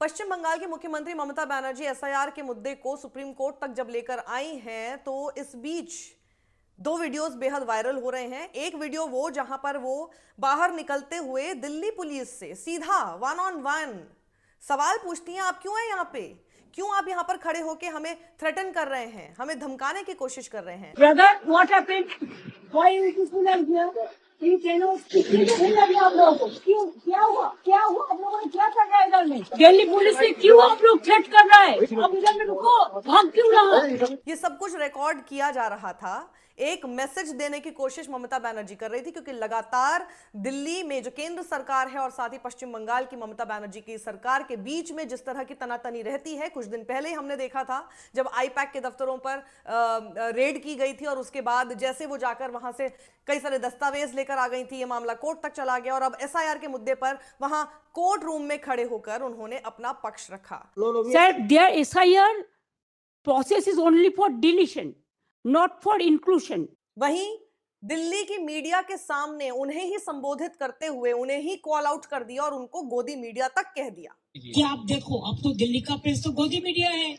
पश्चिम बंगाल की मुख्यमंत्री ममता बनर्जी एसआईआर के मुद्दे को सुप्रीम कोर्ट तक जब लेकर आई हैं तो इस बीच दो वीडियोस बेहद वायरल हो रहे हैं। एक वीडियो वो जहां पर वो बाहर निकलते हुए दिल्ली पुलिस से सीधा 1-on-1 सवाल पूछती हैं, आप क्यों हैं यहाँ पे, क्यों आप यहाँ पर खड़े होके हमें थ्रेटन कर रहे हैं, हमें धमकाने की कोशिश कर रहे हैं। Brother what happened, why it is here, आप लोगों को क्यों, क्या हुआ आप लोगों ने क्या कर रहा है इधर में? दिल्ली पुलिस से क्यों आप लोग थ्रेट कर रहा है? अब इधर में रुको, भाग क्यों रहा? ये सब कुछ रिकॉर्ड किया जा रहा था। एक मैसेज देने की कोशिश ममता बनर्जी कर रही थी क्योंकि लगातार दिल्ली में जो केंद्र सरकार है और साथ ही पश्चिम बंगाल की ममता बनर्जी की सरकार के बीच में जिस तरह की तनातनी रहती है, कुछ दिन पहले ही हमने देखा था जब आईपैक के दफ्तरों पर रेड की गई थी और उसके बाद जैसे वो जाकर वहां से कई सारे दस्तावेज लेकर आ गई थी, ये मामला कोर्ट तक चला गया और अब एसआईआर के मुद्दे पर वहां कोर्ट रूम में खड़े होकर उन्होंने अपना पक्ष रखा। Sir, their SIR process is only for deletion, not for inclusion. वहीं दिल्ली की मीडिया के सामने उन्हें ही संबोधित करते हुए उन्हें ही कॉल आउट कर दिया और उनको गोदी मीडिया तक कह दिया कि आप देखो, अब तो दिल्ली का प्रेस तो गोदी मीडिया है,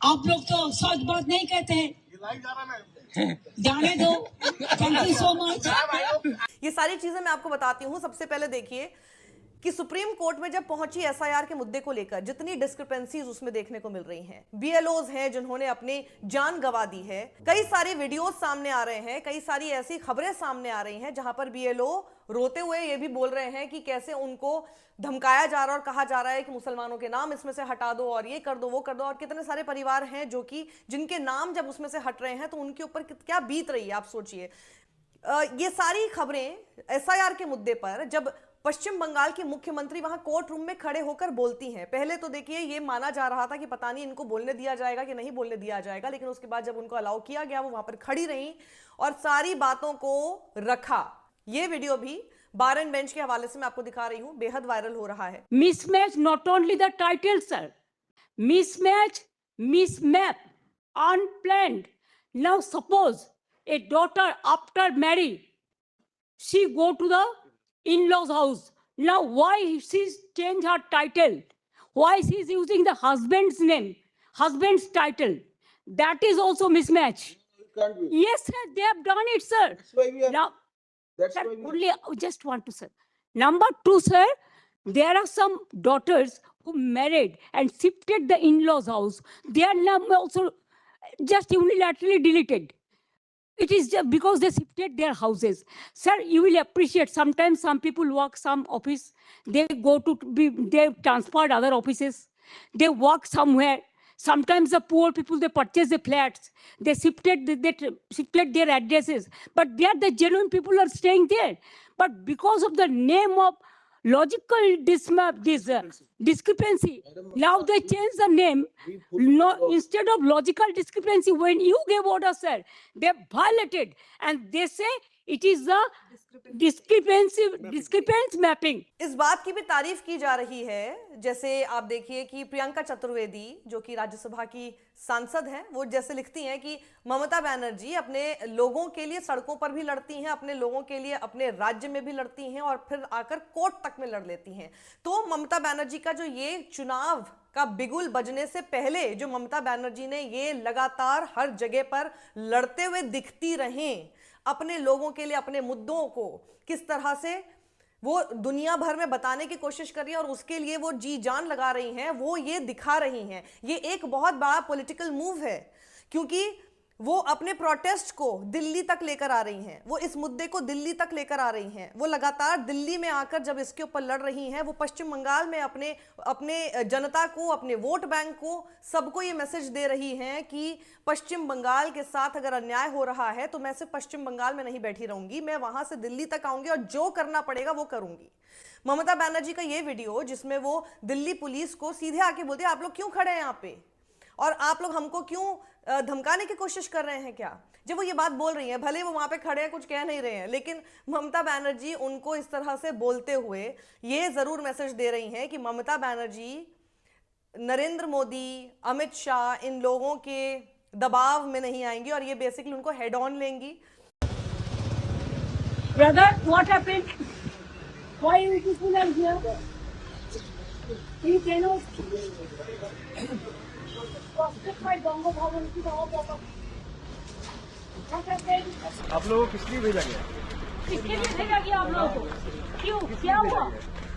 आप लोग तो सच बात नहीं कहते हैं, जाने दो। Thank you so much. ये सारी चीजें मैं आपको बताती हूं। सबसे पहले देखिए कि सुप्रीम कोर्ट में जब पहुंची एसआईआर के मुद्दे को लेकर जितनी डिस्क्रिपेंसीज उसमें देखने को मिल रही हैं, बीएलओज हैं जिन्होंने अपनी जान गंवा दी है, कई सारे वीडियोस सामने आ रहे हैं, कई सारी ऐसी खबरें सामने आ रही हैं जहां पर बीएलओ रोते हुए ये भी बोल रहे हैं कि कैसे उनको धमकाया जा रहा है और कहा जा रहा है कि मुसलमानों के नाम इसमें से हटा दो और ये कर दो वो कर दो। और कितने सारे परिवार हैं जो कि जिनके नाम जब उसमें से हट रहे हैं तो उनके ऊपर क्या बीत रही है, आप सोचिए। ये सारी खबरें एसआईआर के मुद्दे पर जब पश्चिम बंगाल की मुख्यमंत्री वहां कोर्ट रूम में खड़े होकर बोलती हैं, पहले तो देखिए ये माना जा रहा था कि पता नहीं इनको बोलने दिया जाएगा कि नहीं बोलने दिया जाएगा, लेकिन उसके बाद जब उनको अलाउ किया गया वो वहां पर खड़ी रही और सारी बातों को रखा। ये वीडियो भी बार एंड बेंच के हवाले से मैं आपको दिखा रही हूं, बेहद वायरल हो रहा है। Mismatch not only the title sir, mismatch, mismap, unplanned. Now suppose a daughter after marry, she go to the in-laws house. Now why she's change her title? Why she's using the husband's name, husband's title? That is also mismatch. Can't be. Yes sir, they have done it sir. That's why we are. Now That's sir, why we only just want to sir. Number two sir, there are some daughters who married and shifted the in-laws house. Their name also just unilaterally deleted. It is just because they shifted their houses. Sir, you will appreciate sometimes some people work some office, they go to they transferred other offices, they work somewhere. Sometimes the poor people, they purchase the flats, they shifted their addresses, but they are the genuine people are staying there. But because of the name of logical discrepancy, now they change the name. No, instead of logical discrepancy, when you gave order sir, they violated and they say it is the discrepancy mapping. इस बात की भी तारीफ की जा रही है, जैसे आप देखिए कि प्रियंका चतुर्वेदी जो कि राज्यसभा की सांसद हैं, वो जैसे लिखती हैं कि ममता बनर्जी अपने लोगों के लिए सड़कों पर भी लड़ती हैं, अपने लोगों के लिए अपने राज्य में भी लड़ती हैं और फिर आकर कोर्ट तक में लड़ लेती हैं। तो ममता बनर्जी का जो ये चुनाव का बिगुल बजने से पहले जो ममता बनर्जी ने ये लगातार हर जगह पर लड़ते हुए दिखती रहें, अपने लोगों के लिए अपने मुद्दों को किस तरह से वो दुनिया भर में बताने की कोशिश कर रही है और उसके लिए वो जी जान लगा रही हैं, वो ये दिखा रही हैं। ये एक बहुत बड़ा पॉलिटिकल मूव है क्योंकि वो अपने प्रोटेस्ट को दिल्ली तक लेकर आ रही हैं, वो इस मुद्दे को दिल्ली तक लेकर आ रही हैं। वो लगातार दिल्ली में आकर जब इसके ऊपर लड़ रही हैं, वो पश्चिम बंगाल में अपने जनता को, अपने वोट बैंक को, सबको ये मैसेज दे रही हैं कि पश्चिम बंगाल के साथ अगर अन्याय हो रहा है तो मैं सिर्फ पश्चिम बंगाल में नहीं बैठी रहूंगी, मैं वहां से दिल्ली तक आऊंगी और जो करना पड़ेगा वो करूंगी। ममता बनर्जी का ये वीडियो जिसमें वो दिल्ली पुलिस को सीधे आके बोलती है, आप लोग क्यों खड़े हैं यहाँ पे और आप लोग हमको क्यों धमकाने की कोशिश कर रहे हैं क्या? जब वो ये बात बोल रही हैं, भले वो वहां पे खड़े हैं, कुछ कह नहीं रहे हैं, लेकिन ममता बनर्जी उनको इस तरह से बोलते हुए ये जरूर मैसेज दे रही हैं कि ममता बनर्जी नरेंद्र मोदी, अमित शाह, इन लोगों के दबाव में नहीं आएंगी और ये बेसिकली उनको हेड ऑन लेंगी। Brother, what happened? Why you people are here? You cannot justify Bongo Bhavan to the whole. आप लोगों को किस लिए भेजा गया? किसके लिए भेजा गया आप लोगों को? क्यों? क्या हुआ?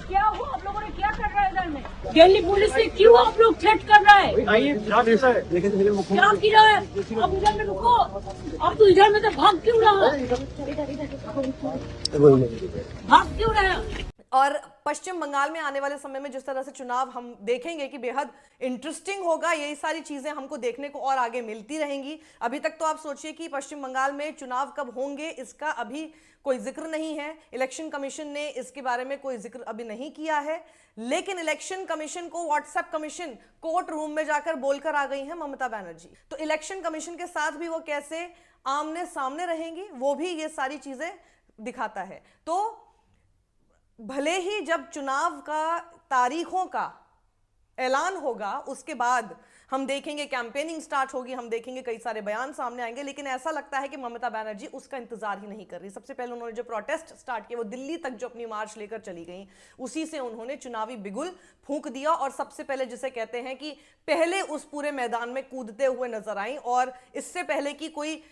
क्या हुआ? आप लोगों ने क्या कर रहा है इधर में? दिल्ली पुलिस ने क्यों आप लोग थ्रेट कर रहा है? आइए, ऐसा है। क्या किया है? अब इधर में रुको। अब तो इधर में तो भाग क्यों रहा है? भाग क्यों रहा है? और पश्चिम बंगाल में आने वाले समय में जिस तरह से चुनाव हम देखेंगे कि बेहद इंटरेस्टिंग होगा, यही सारी चीजें हमको देखने को और आगे मिलती रहेंगी। अभी तक तो आप सोचिए कि पश्चिम बंगाल में चुनाव कब होंगे इसका अभी कोई जिक्र नहीं है। इलेक्शन कमीशन ने इसके बारे में कोई जिक्र अभी नहीं किया है, लेकिन इलेक्शन कमीशन को व्हाट्सएप कमीशन कोर्ट रूम में जाकर बोलकर आ गई हैं ममता बनर्जी। तो इलेक्शन कमीशन के साथ भी वो कैसे आमने सामने रहेंगी वो भी ये सारी चीजें दिखाता है। तो भले ही जब चुनाव का तारीखों का ऐलान होगा उसके बाद हम देखेंगे कैंपेनिंग स्टार्ट होगी, हम देखेंगे कई सारे बयान सामने आएंगे, लेकिन ऐसा लगता है कि ममता बनर्जी उसका इंतजार ही नहीं कर रही। सबसे पहले उन्होंने जो प्रोटेस्ट स्टार्ट किया वो दिल्ली तक जो अपनी मार्च लेकर चली गई, उसी से उन्होंने चुनावी बिगुल फूंक दिया और सबसे पहले जिसे कहते हैं कि पहले उस पूरे मैदान में कूदते हुए नजर आई। और इससे पहले कि कोई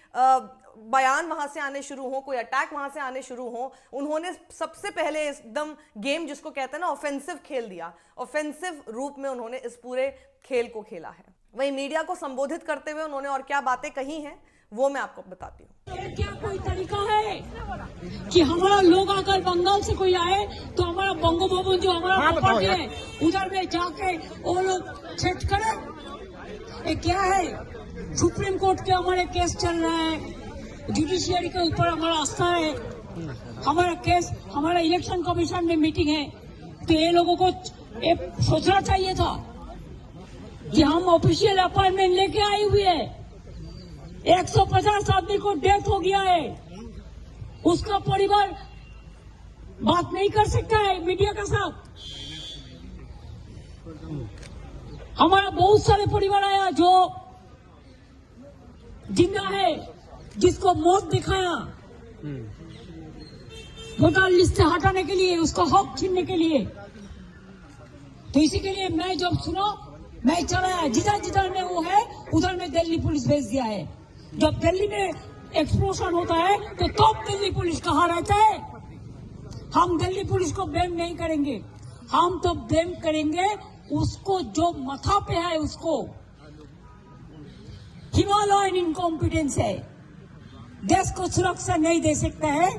बयान वहां से आने शुरू हो, कोई अटैक वहां से आने शुरू हो, उन्होंने सबसे पहले एकदम गेम जिसको कहते हैं ना ऑफेंसिव खेल दिया। ऑफेंसिव रूप में उन्होंने इस पूरे खेल को खेला है। वहीं मीडिया को संबोधित करते हुए उन्होंने और क्या बातें कही हैं वो मैं आपको बताती हूँ। क्या कोई तरीका है कि हमारा लोग अगर बंगाल से कोई आए तो हमारा बंगो भवन जो हमारा प्रॉपर्टी है उधर में जाके वो लोग थ्रेट करें? ये क्या है? सुप्रीम कोर्ट के हमारे केस चल रहा है, जुडिशियरी के ऊपर हमारा आस्था है, हमारा केस, हमारा इलेक्शन कमीशन में मीटिंग है। तो ये लोगों को सोचना चाहिए था कि हम ऑफिशियल अपॉइंटमेंट लेके आई हुई है, 150 आदमी को डेथ हो गया है, उसका परिवार बात नहीं कर सकता है मीडिया के साथ। हमारा बहुत सारे परिवार आया जो जिंदा है, जिसको मौत दिखाया वोटर लिस्ट से हटाने के लिए, उसका हक छीनने के लिए। तो इसी के लिए मैं जब सुना मैं चला, जिधर जिधर में वो है उधर में दिल्ली पुलिस भेज दिया है। जब दिल्ली में एक्सप्लोजन होता है तो तब दिल्ली पुलिस कहाँ रहता है? हम दिल्ली पुलिस को ब्लेम नहीं करेंगे, हम तो ब्लेम करेंगे उसको जो माथा पे है, उसको हिमालयन इनकॉम्पिटेंस है, देश को सुरक्षा नहीं दे सकता है,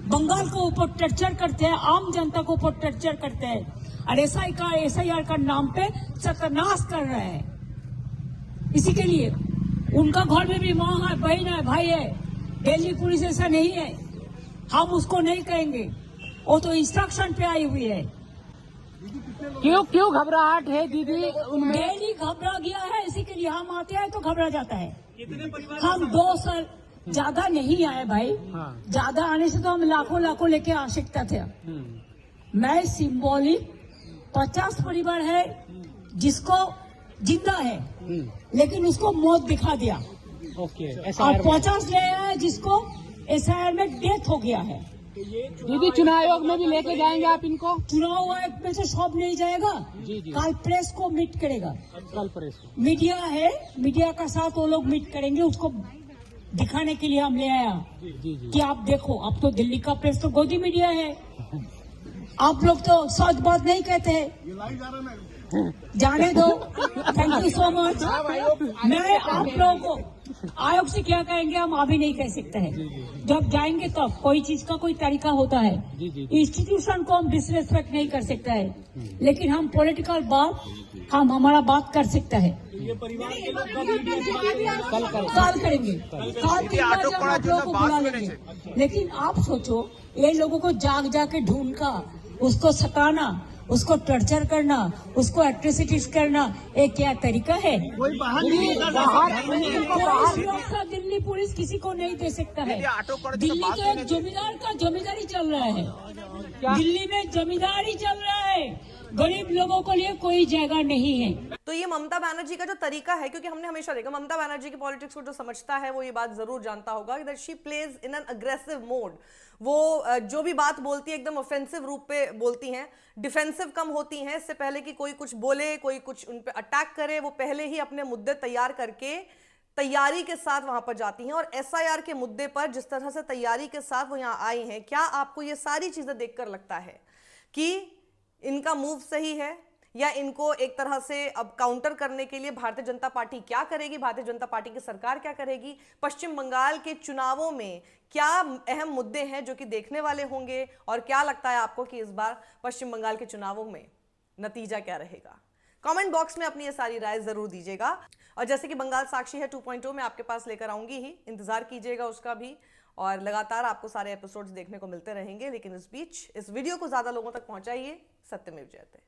बंगाल को ऊपर टर्चर करते हैं, आम जनता को ऊपर टर्चर करते हैं और SIR का नाम पे सत्यानाश कर रहे हैं। इसी के लिए उनका घर में भी माँ है, बहन है, भाई है। दिल्ली पुलिस ऐसा नहीं है, हम उसको नहीं कहेंगे, वो तो इंस्ट्रक्शन पे आई हुई है। क्यों घबराहट है दीदी उनमें? दिल्ली घबरा गया है, इसी के लिए हम आते हैं तो घबरा जाता है। हम 2 साल ज्यादा नहीं आए भाई, ज्यादा आने से तो हम लाखों लेके आ सकते थे। मैं सिंबॉलिक 50 परिवार है जिसको जिंदा है लेकिन उसको मौत दिखा दिया, और 50 ले आए जिसको SIR में डेथ हो गया है। दीदी चुनाव आयोग में भी लेके जाएंगे आप इनको? चुनाव आयोग में से सब नहीं जाएगा, कल प्रेस को मीट करेगा, कल प्रेस को मीडिया है, मीडिया का साथ वो लोग मीट करेंगे, उसको दिखाने के लिए हम ले आया कि आप देखो। अब तो दिल्ली का प्रेस तो गोदी मीडिया है, आप लोग तो सच बात नहीं कहते हैं, जाने दो। Thank you so much. मैं आप लोगों को आयोग से क्या कहेंगे हम अभी नहीं कह सकते हैं, जब जाएंगे तब। कोई चीज का कोई तरीका होता है, इंस्टीट्यूशन को हम डिसरेस्पेक्ट नहीं कर सकता है, लेकिन हम पॉलिटिकल बात हम हमारा बात कर सकते हैं। कॉल करेंगे, आप लोगों को बुला लेंगे। लेकिन आप सोचो, ये लोगों को जाग जाके ढूंढना, उसको सताना, उसको टॉर्चर करना, उसको एट्रोसिटीज करना, ये क्या तरीका है? दिल्ली पुलिस किसी को नहीं दे सकता है। दिल्ली तो एक जमींदार का जमींदारी चल रहा है। दिल्ली में जमींदारी चल रहा है, गरीब लोगों के लिए कोई जगह नहीं है। तो ये ममता बनर्जी का जो तरीका है, क्योंकि हमने हमेशा देखा ममता बनर्जी की पॉलिटिक्स को जो समझता है वो ये बात जरूर जानता होगा that she plays in an aggressive mode. वो जो भी बात बोलती है एकदम ऑफेंसिव रूप पे बोलती हैं, डिफेंसिव कम होती हैं। इससे पहले कि कोई कुछ बोले, कोई कुछ उन पे अटैक करे, वो पहले ही अपने मुद्दे तैयार करके तैयारी के साथ वहां पर जाती हैं। और एसआईआर के मुद्दे पर जिस तरह से तैयारी के साथ वो यहां आई हैं, क्या आपको ये सारी चीजें देखकर लगता है कि इनका मूव सही है, या इनको एक तरह से अब काउंटर करने के लिए भारतीय जनता पार्टी क्या करेगी, भारतीय जनता पार्टी की सरकार क्या करेगी? पश्चिम बंगाल के चुनावों में क्या अहम मुद्दे हैं जो कि देखने वाले होंगे, और क्या लगता है आपको कि इस बार पश्चिम बंगाल के चुनावों में नतीजा क्या रहेगा? कमेंट बॉक्स में अपनी ये सारी राय जरूर दीजिएगा। और जैसे कि बंगाल साक्षी है 2.0 मैं आपके पास लेकर आऊंगी ही, इंतजार कीजिएगा उसका भी, और लगातार आपको सारे एपिसोड्स देखने को मिलते रहेंगे। लेकिन इस बीच इस वीडियो को ज्यादा लोगों तक पहुंचाइए। सत्यमेव जयते।